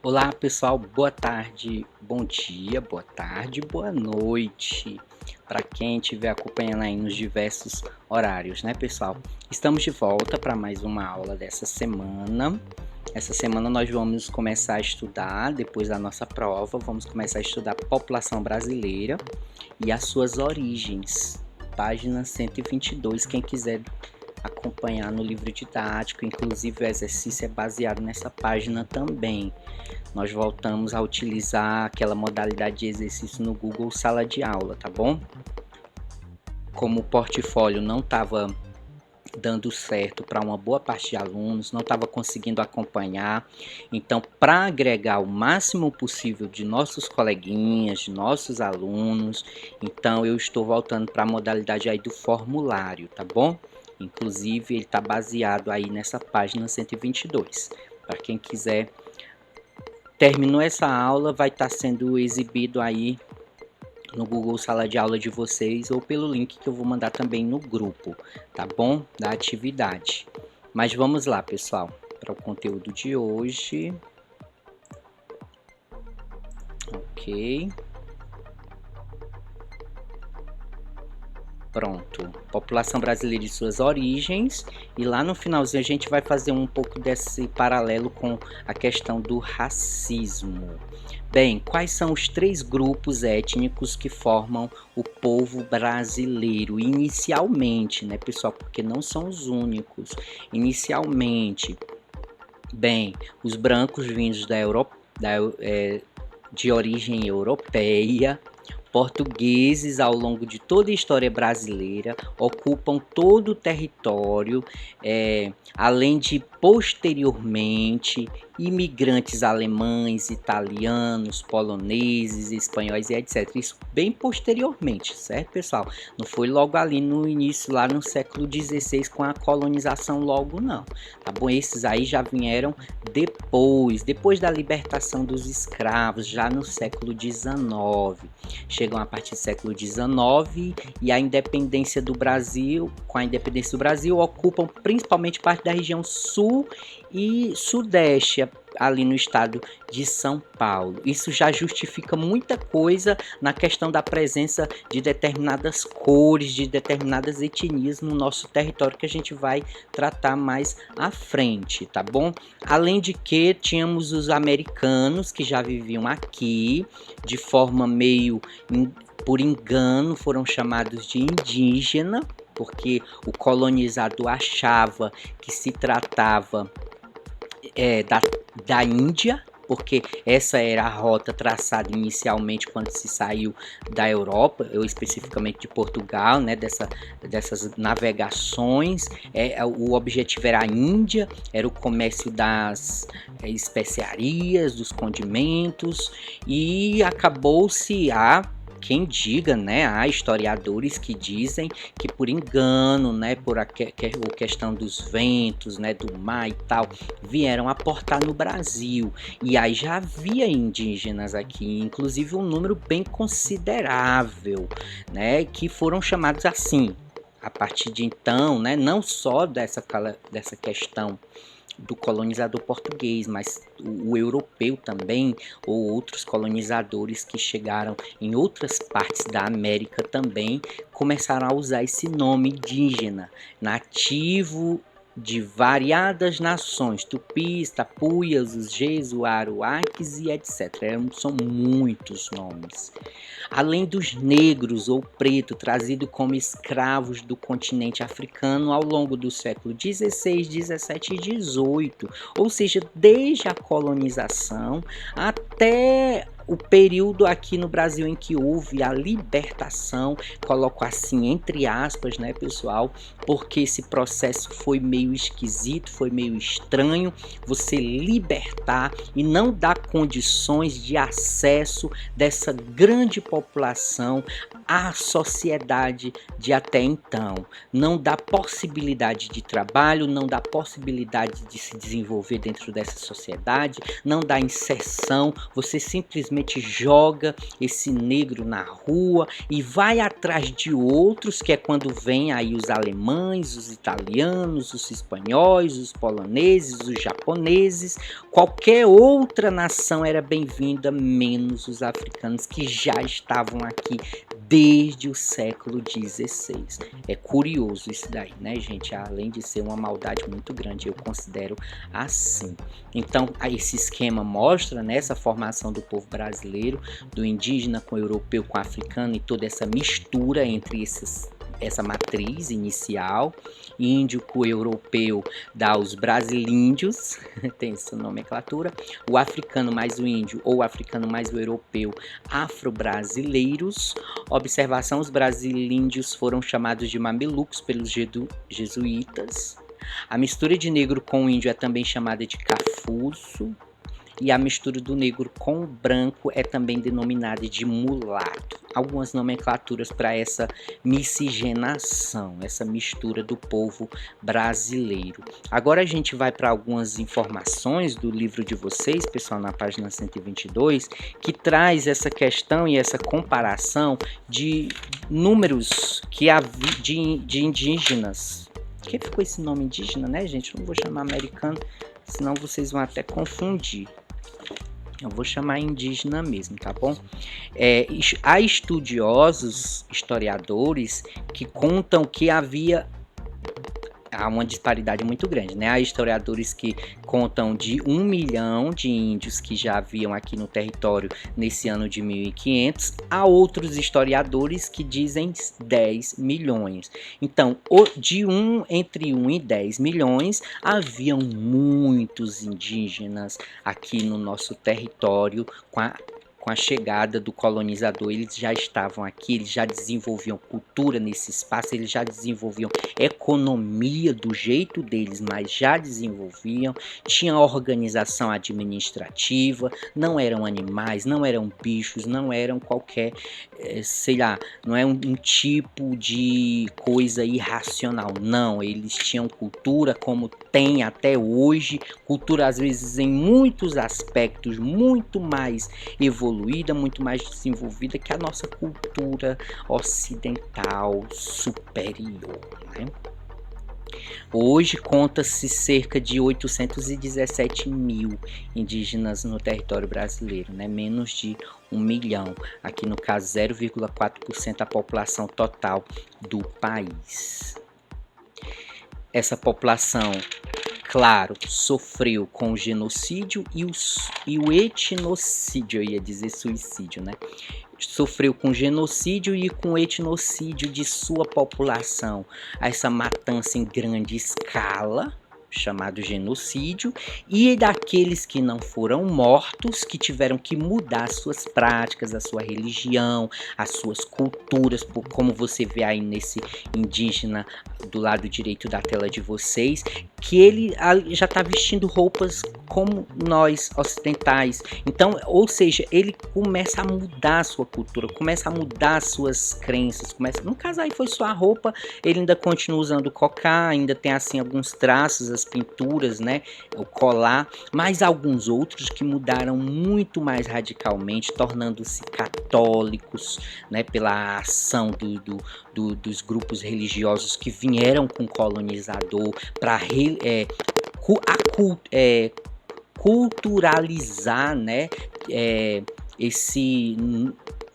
Olá pessoal, boa tarde, bom dia, boa tarde, boa noite para quem estiver acompanhando aí nos diversos horários, né pessoal? Estamos de volta para mais uma aula dessa semana. Essa semana nós vamos começar a estudar, depois da nossa prova, vamos começar a estudar a população brasileira e as suas origens. Página 122, quem quiser acompanhar no livro didático, inclusive o exercício é baseado nessa página também. Nós voltamos a utilizar aquela modalidade de exercício no Google Sala de Aula, tá bom? Como o portfólio não estava dando certo para uma boa parte de alunos, não estava conseguindo acompanhar, então para agregar o máximo possível de nossos coleguinhas, de nossos alunos, então eu estou voltando para a modalidade aí do formulário, tá bom? Inclusive ele está baseado aí nessa página 122, para quem quiser. Terminou essa aula, vai estar sendo exibido aí no Google Sala de Aula de vocês ou pelo link que eu vou mandar também no grupo, tá bom? Da atividade. Mas vamos lá, pessoal, para o conteúdo de hoje. Ok. Pronto, população brasileira e suas origens, e lá no finalzinho a gente vai fazer um pouco desse paralelo com a questão do racismo. Bem, quais são os três grupos étnicos que formam o povo brasileiro? Inicialmente, né, pessoal? Porque não são os únicos. Inicialmente, bem, os brancos vindos da Europa, de origem europeia. Portugueses, ao longo de toda a história brasileira, ocupam todo o território, além de posteriormente imigrantes alemães, italianos, poloneses, espanhóis e etc. Isso bem posteriormente, certo, pessoal? Não foi logo ali no início, lá no século XVI, com a colonização logo, não. Tá bom? Esses aí já vieram depois da libertação dos escravos, já no século XIX. Chegam a partir do século XIX e a independência do Brasil, com a independência do Brasil, ocupam principalmente parte da região sul e sudeste, ali no estado de São Paulo. Isso já justifica muita coisa na questão da presença de determinadas cores, de determinadas etnias no nosso território, que a gente vai tratar mais à frente, tá bom? Além de que tínhamos os americanos que já viviam aqui de forma meio por engano, foram chamados de indígena, porque o colonizador achava que se tratava da Índia, porque essa era a rota traçada inicialmente quando se saiu da Europa, ou especificamente de Portugal, né, dessas navegações. O objetivo era a Índia, era o comércio das especiarias, dos condimentos, e acabou-se quem diga, né, há historiadores que dizem que por engano, né, por a questão dos ventos, né, do mar e tal, vieram aportar no Brasil. E aí já havia indígenas aqui, inclusive um número bem considerável, né, que foram chamados assim. A partir de então, né, não só dessa questão do colonizador português, mas o europeu também, ou outros colonizadores que chegaram em outras partes da América também, começaram a usar esse nome indígena, nativo de variadas nações, tupis, tapuias, os jesuaruaques e etc. São muitos nomes. Além dos negros ou preto trazidos como escravos do continente africano ao longo do século XVI, XVII e XVIII, ou seja, desde a colonização até o período aqui no Brasil em que houve a libertação, coloco assim entre aspas, né, pessoal, porque esse processo foi meio esquisito, foi meio estranho, você libertar e não dar condições de acesso dessa grande população à sociedade de até então. Não dá possibilidade de trabalho, não dá possibilidade de se desenvolver dentro dessa sociedade, não dá inserção, você simplesmente simplesmente joga esse negro na rua e vai atrás de outros, que é quando vem aí os alemães, os italianos, os espanhóis, os poloneses, os japoneses. Qualquer outra nação era bem-vinda, menos os africanos, que já estavam aqui desde o século XVI. É curioso isso daí, né, gente? Além de ser uma maldade muito grande, eu considero assim. Então, esse esquema mostra, né, essa formação do povo brasileiro, do indígena com o europeu, com o africano, e toda essa mistura entre essa matriz inicial. Índio com europeu dá os brasilíndios, tem essa nomenclatura. O africano mais o índio, ou o africano mais o europeu, afro-brasileiros. Observação: os brasilíndios foram chamados de mamelucos pelos jesuítas. A mistura de negro com o índio é também chamada de cafuço. E a mistura do negro com o branco é também denominada de mulato. Algumas nomenclaturas para essa miscigenação, essa mistura do povo brasileiro. Agora a gente vai para algumas informações do livro de vocês, pessoal, na página 122, que traz essa questão e essa comparação de números que de indígenas. Que ficou esse nome indígena, né, gente? Não vou chamar americano, senão vocês vão até confundir. Eu vou chamar indígena mesmo, tá bom? Há estudiosos, historiadores, que contam que há uma disparidade muito grande, né? Há historiadores que contam de 1 milhão de índios que já haviam aqui no território nesse ano de 1500, há outros historiadores que dizem 10 milhões. Então, entre 1 e 10 milhões, haviam muitos indígenas aqui no nosso território com a chegada do colonizador. Eles já estavam aqui, eles já desenvolviam cultura nesse espaço, eles já desenvolviam economia do jeito deles, mas já desenvolviam, tinha organização administrativa, não eram animais, não eram bichos, não eram qualquer, sei lá, não é um tipo de coisa irracional, não, eles tinham cultura como tem até hoje, cultura às vezes em muitos aspectos muito mais evoluída, muito mais desenvolvida que a nossa cultura ocidental superior, né? Hoje conta-se cerca de 817 mil indígenas no território brasileiro, né? Menos de 1 milhão, aqui no caso 0,4% da população total do país. Essa população, claro, sofreu com o genocídio e o etnocídio, eu ia dizer suicídio, né? Sofreu com genocídio e com etnocídio de sua população. Essa matança em grande escala, chamado genocídio, e daqueles que não foram mortos, que tiveram que mudar suas práticas, a sua religião, as suas culturas, como você vê aí nesse indígena do lado direito da tela de vocês, que ele já está vestindo roupas como nós ocidentais. Então, ou seja, ele começa a mudar a sua cultura, começa a mudar as suas crenças, no caso aí foi sua roupa, ele ainda continua usando cocá, ainda tem assim alguns traços, as pinturas, né, o colar, mas alguns outros que mudaram muito mais radicalmente, tornando-se católicos, né, pela ação dos grupos religiosos que vieram com o colonizador para culturalizar, né, esse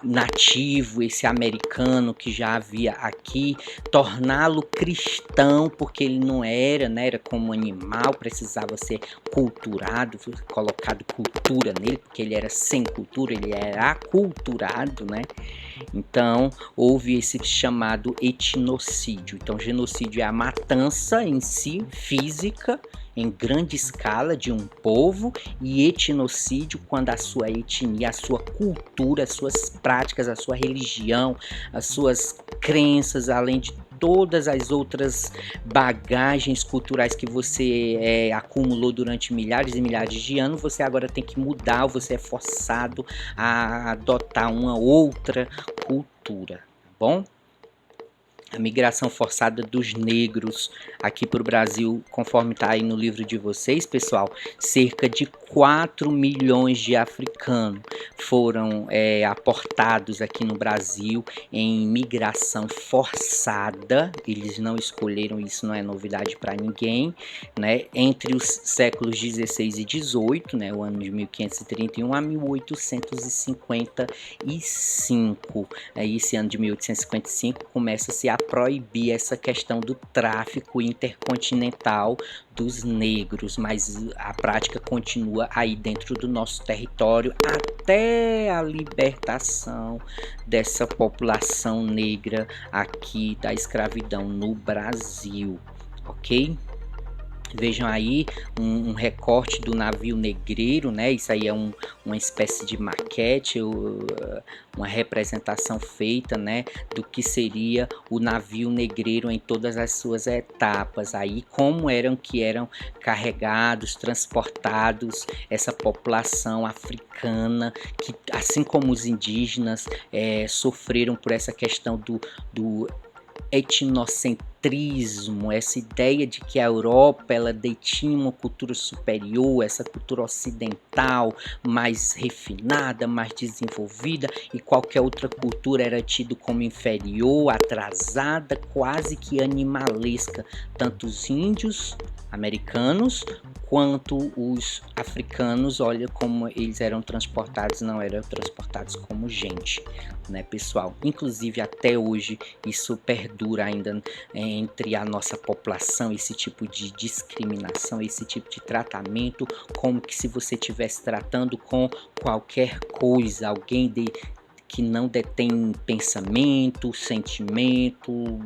nativo, esse americano que já havia aqui, torná-lo cristão, porque ele não era, né, era como animal, precisava ser culturado, colocado cultura nele, porque ele era sem cultura, ele era aculturado, né? Então, houve esse chamado etnocídio. Então, genocídio é a matança em si, física, em grande escala de um povo, e etnocídio quando a sua etnia, a sua cultura, as suas práticas, a sua religião, as suas crenças, além de todas as outras bagagens culturais que você acumulou durante milhares e milhares de anos, você agora tem que mudar, você é forçado a adotar uma outra cultura, tá bom? A migração forçada dos negros aqui para o Brasil, conforme está aí no livro de vocês, pessoal, cerca de 4 milhões de africanos foram aportados aqui no Brasil em migração forçada. Eles não escolheram, isso não é novidade para ninguém, né? Entre os séculos 16 e 18, né? O ano de 1531 a 1855. Esse ano de 1855 começa-se a proibir essa questão do tráfico intercontinental dos negros, mas a prática continua aí dentro do nosso território até a libertação dessa população negra aqui da escravidão no Brasil, ok? Vejam aí um recorte do navio negreiro, né? Isso aí é uma espécie de maquete, uma representação feita, né, do que seria o navio negreiro em todas as suas etapas. Aí como eram carregados, transportados essa população africana, que assim como os indígenas sofreram por essa questão do etnocentrismo, essa ideia de que a Europa ela detinha uma cultura superior, essa cultura ocidental mais refinada, mais desenvolvida, e qualquer outra cultura era tido como inferior, atrasada, quase que animalesca. Tanto os índios americanos quanto os africanos, olha como eles eram transportados, não eram transportados como gente, né, pessoal? Inclusive até hoje isso perdura ainda entre a nossa população, esse tipo de discriminação, esse tipo de tratamento, como que se você estivesse tratando com qualquer coisa, alguém que não detém pensamento, sentimento,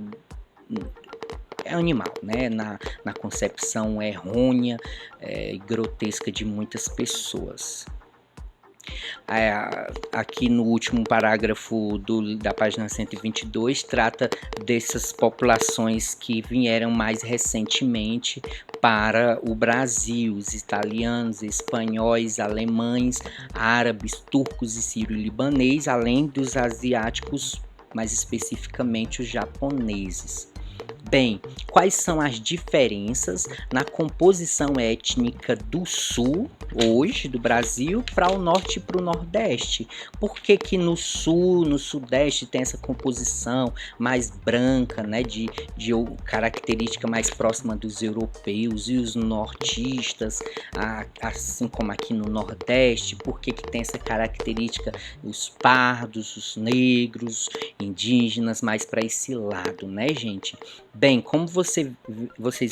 é animal, né? Na concepção errônea e grotesca de muitas pessoas. Aqui no último parágrafo da página 122 trata dessas populações que vieram mais recentemente para o Brasil, os italianos, espanhóis, alemães, árabes, turcos e sírio-libanês, além dos asiáticos, mais especificamente os japoneses. Bem, quais são as diferenças na composição étnica do sul, hoje, do Brasil, para o norte e para o nordeste? Por que que no sul, no sudeste, tem essa composição mais branca, né, de característica mais próxima dos europeus, e os nortistas, assim como aqui no nordeste? Por que que tem essa característica, os pardos, os negros, indígenas, mais para esse lado, né, gente? Bem, como vocês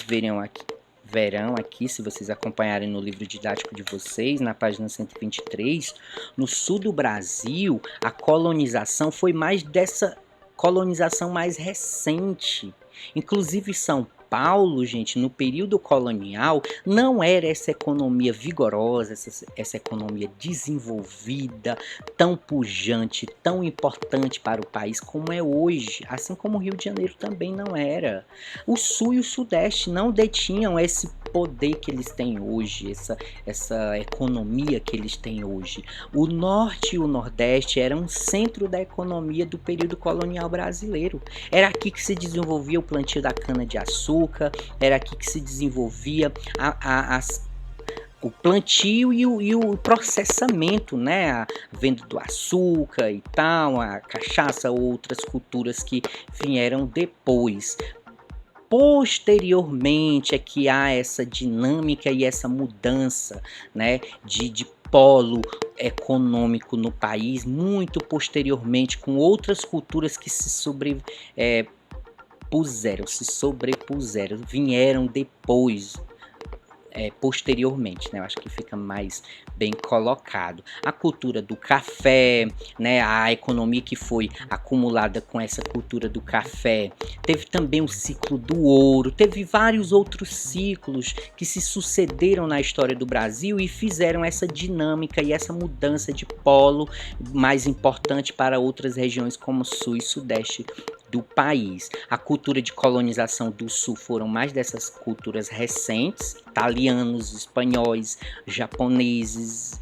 verão aqui, se vocês acompanharem no livro didático de vocês, na página 123, no sul do Brasil, a colonização foi mais dessa colonização mais recente. Inclusive São Paulo, gente, no período colonial, não era essa economia vigorosa, essa economia desenvolvida, tão pujante, tão importante para o país como é hoje, assim como o Rio de Janeiro também não era. O Sul e o Sudeste não detinham esse poder que eles têm hoje, essa economia que eles têm hoje. O Norte e o Nordeste eram um centro da economia do período colonial brasileiro. Era aqui que se desenvolvia o plantio da cana-de-açúcar, era aqui que se desenvolvia o plantio e o processamento, né? A venda do açúcar e tal, a cachaça, outras culturas que vieram depois. Posteriormente é que há essa dinâmica e essa mudança, né, de polo econômico no país, muito posteriormente, com outras culturas que se sobrepuseram, vieram depois, posteriormente, né? Eu acho que fica mais bem colocado. A cultura do café, né? A economia que foi acumulada com essa cultura do café. Teve também o ciclo do ouro, teve vários outros ciclos que se sucederam na história do Brasil e fizeram essa dinâmica e essa mudança de polo mais importante para outras regiões como Sul e Sudeste do país. A cultura de colonização do Sul foram mais dessas culturas recentes, italianos, espanhóis, japoneses,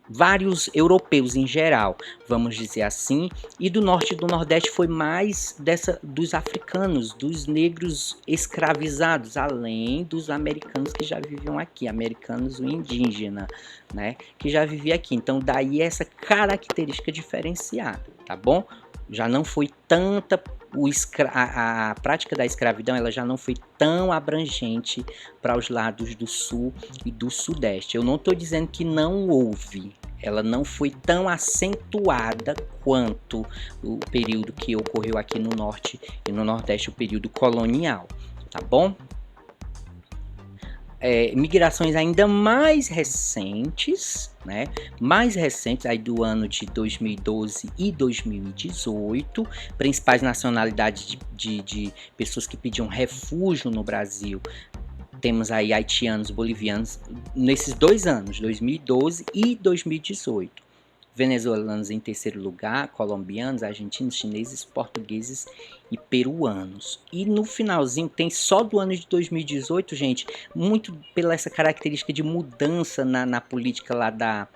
vários europeus em geral, vamos dizer assim, e do norte e do nordeste foi mais dos africanos, dos negros escravizados, além dos americanos que já viviam aqui, americanos indígena, né, que já vivia aqui. Então daí essa característica diferenciada, tá bom? Já não foi tanta a prática da escravidão, ela já não foi tão abrangente para os lados do sul e do sudeste. Eu não estou dizendo que não houve, ela não foi tão acentuada quanto o período que ocorreu aqui no norte e no nordeste, o período colonial, tá bom? Migrações ainda mais recentes, né? Mais recentes, aí do ano de 2012 e 2018, principais nacionalidades de pessoas que pediam refúgio no Brasil. Temos aí haitianos, bolivianos, nesses 2 anos, 2012 e 2018. Venezuelanos em terceiro lugar, colombianos, argentinos, chineses, portugueses e peruanos. E no finalzinho tem só do ano de 2018, gente, muito pela essa característica de mudança na política lá da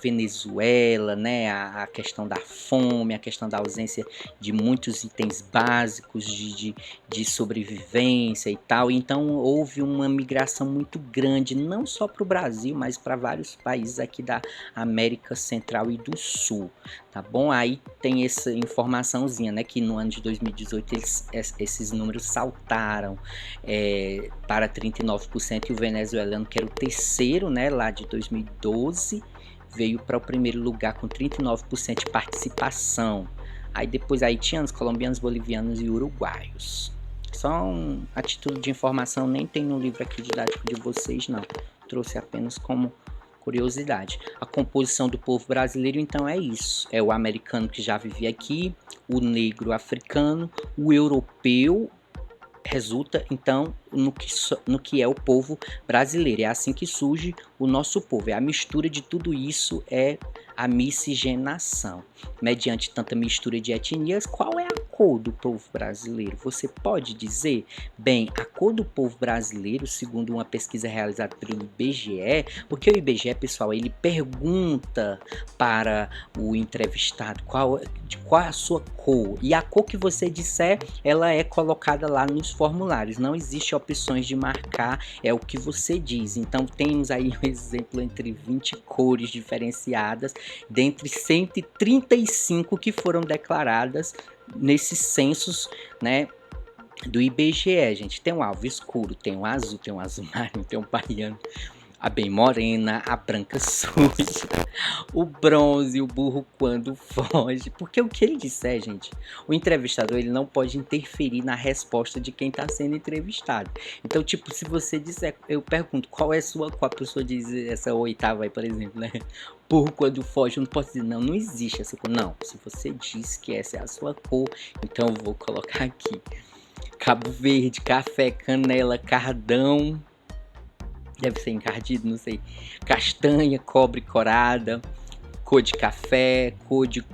Venezuela, né? A questão da fome, a questão da ausência de muitos itens básicos de sobrevivência e tal. Então houve uma migração muito grande, não só para o Brasil, mas para vários países aqui da América Central e do Sul, tá bom? Aí tem essa informaçãozinha, né? Que no ano de 2018 esses números saltaram para 39%, e o venezuelano, que era o terceiro, né? Lá de 2012, veio para o primeiro lugar com 39% de participação. Aí depois haitianos, colombianos, bolivianos e uruguaios. Só a título de informação, nem tem no livro aqui didático de vocês, não. Trouxe apenas como curiosidade. A composição do povo brasileiro, então, é isso. É o americano que já vivia aqui, o negro africano, o europeu, resulta então no que é o povo brasileiro. É assim que surge o nosso povo. É a mistura de tudo isso, é a miscigenação. Mediante tanta mistura de etnias, qual é a cor do povo brasileiro? Você pode dizer? Bem, a cor do povo brasileiro, segundo uma pesquisa realizada pelo IBGE, porque o IBGE, pessoal, ele pergunta para o entrevistado qual é a sua cor, e a cor que você disser, ela é colocada lá nos formulários. Não existe opções de marcar, é o que você diz. Então temos aí um exemplo entre 20 cores diferenciadas, dentre 135 que foram declaradas nesses censos, né, do IBGE, gente. Tem um alvo escuro, tem um azul, tem um azul marinho, tem um baiano, a bem morena, a branca suja, o bronze, o burro quando foge. Porque o que ele disser, gente, o entrevistador, ele não pode interferir na resposta de quem está sendo entrevistado. Então, tipo, se você disser, eu pergunto, qual é a sua cor? A pessoa diz essa oitava aí, por exemplo, né? Burro quando foge, eu não posso dizer, não existe essa cor. Não, se você diz que essa é a sua cor, então eu vou colocar aqui. Cabo Verde, café, canela, cardão, deve ser encardido, não sei. Castanha, cobre, corada, cor de café, cor de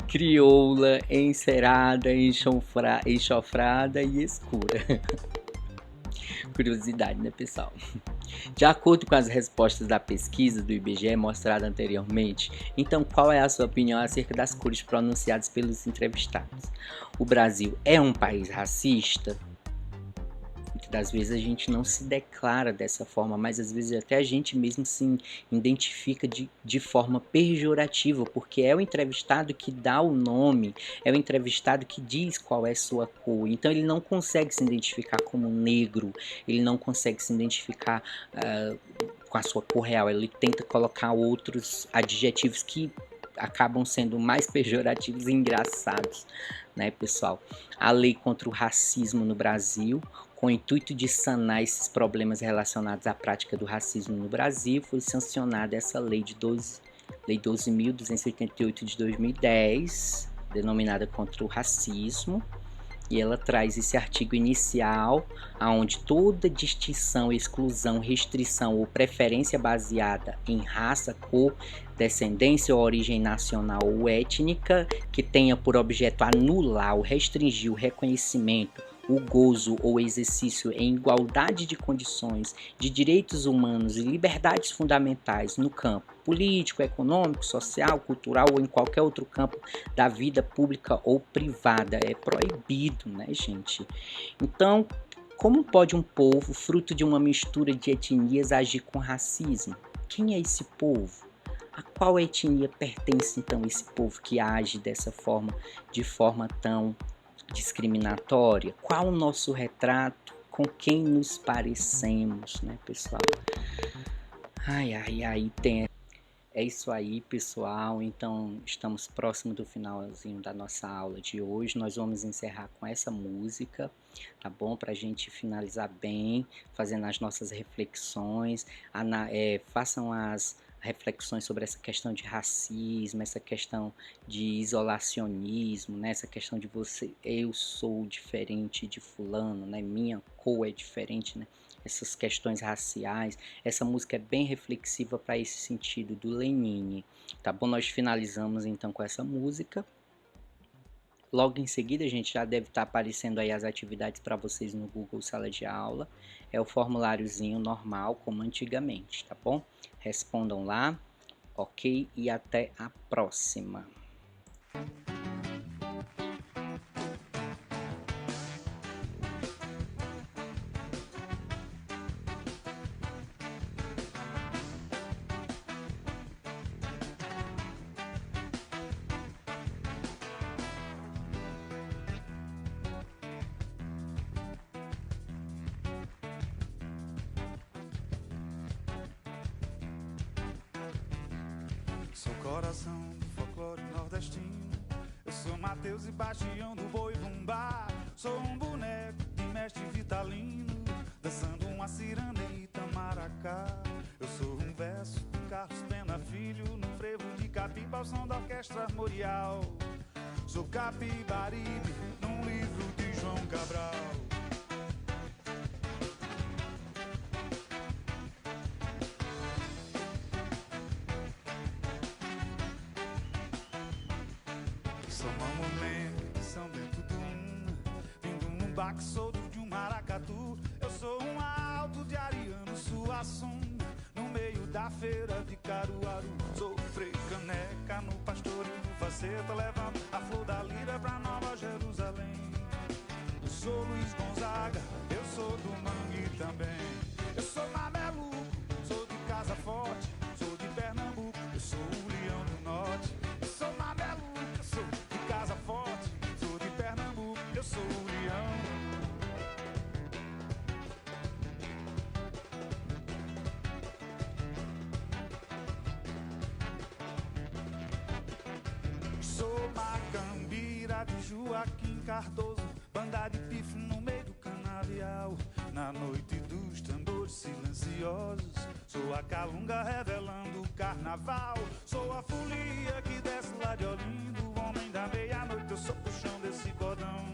crioula, encerada, enxofrada e escura. Curiosidade, né, pessoal? De acordo com as respostas da pesquisa do IBGE mostrada anteriormente, então qual é a sua opinião acerca das cores pronunciadas pelos entrevistados? O Brasil é um país racista? Muitas das vezes a gente não se declara dessa forma, mas às vezes até a gente mesmo se identifica de forma pejorativa, porque é o entrevistado que dá o nome, é o entrevistado que diz qual é sua cor. Então ele não consegue se identificar como negro, ele não consegue se identificar com a sua cor real, ele tenta colocar outros adjetivos que acabam sendo mais pejorativos e engraçados, né, pessoal? A lei contra o racismo no Brasil, com o intuito de sanar esses problemas relacionados à prática do racismo no Brasil, foi sancionada essa lei Lei 12.288 de 2010, denominada contra o racismo, e ela traz esse artigo inicial, onde toda distinção, exclusão, restrição ou preferência baseada em raça, cor, descendência ou origem nacional ou étnica, que tenha por objeto anular ou restringir o reconhecimento o gozo ou exercício em igualdade de condições de direitos humanos e liberdades fundamentais no campo político, econômico, social, cultural ou em qualquer outro campo da vida pública ou privada. É proibido, né, gente? Então, como pode um povo, fruto de uma mistura de etnias, agir com racismo? Quem é esse povo? A qual etnia pertence então esse povo que age dessa forma, de forma tão discriminatória? Qual o nosso retrato? Com quem nos parecemos, né, pessoal? Ai, ai, ai, é isso aí, pessoal. Então, estamos próximo do finalzinho da nossa aula de hoje. Nós vamos encerrar com essa música, tá bom? Para a gente finalizar bem, fazendo as nossas reflexões. Façam as reflexões sobre essa questão de racismo, essa questão de isolacionismo, né? Essa questão de eu sou diferente de fulano, né? Minha cor é diferente, né? Essas questões raciais. Essa música é bem reflexiva para esse sentido do Lenine, tá bom? Nós finalizamos então com essa música. Logo em seguida, a gente já deve estar aparecendo aí as atividades para vocês no Google Sala de Aula. É o formuláriozinho normal, como antigamente, tá bom? Respondam lá, ok? E até a próxima. Sou coração do folclore nordestino. Eu sou Mateus e Bastião do boi bumbá. Sou um boneco de mestre Vitalino, dançando uma ciranda em Itamaracá. Eu sou um verso de Carlos Pena Filho, no frevo de Capiba ao som da orquestra armorial. Sou Capibaribe, num livro de João Cabral. Sou mamomé, que são dentro do vindo num baque solto de um maracatu. Eu sou um alto de Ariano Suassuna, no meio da feira de Caruaru. Sou Frei Caneca no pastorio do faceta, levando a flor da lira pra Nova Jerusalém. Eu sou Luiz Gonzaga, eu sou do Mangue também. Eu sou mameluco, sou de Casa Forte, sou de Pernambuco, eu sou o Leão do Norte. Eu sou mameluco, eu sou de Casa Forte, sou de Pernambuco, eu sou o Leão. Sou Macambira de Joaquim Cardoso, banda de pife no meio do canavial. Na noite dos tambores silenciosos, sou a calunga revelando o carnaval. Sou a folia que desce lá de Olinda, o homem da meia-noite, eu sou o chão desse cordão.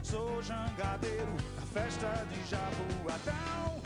Sou jangadeiro, a festa de Jaboatão.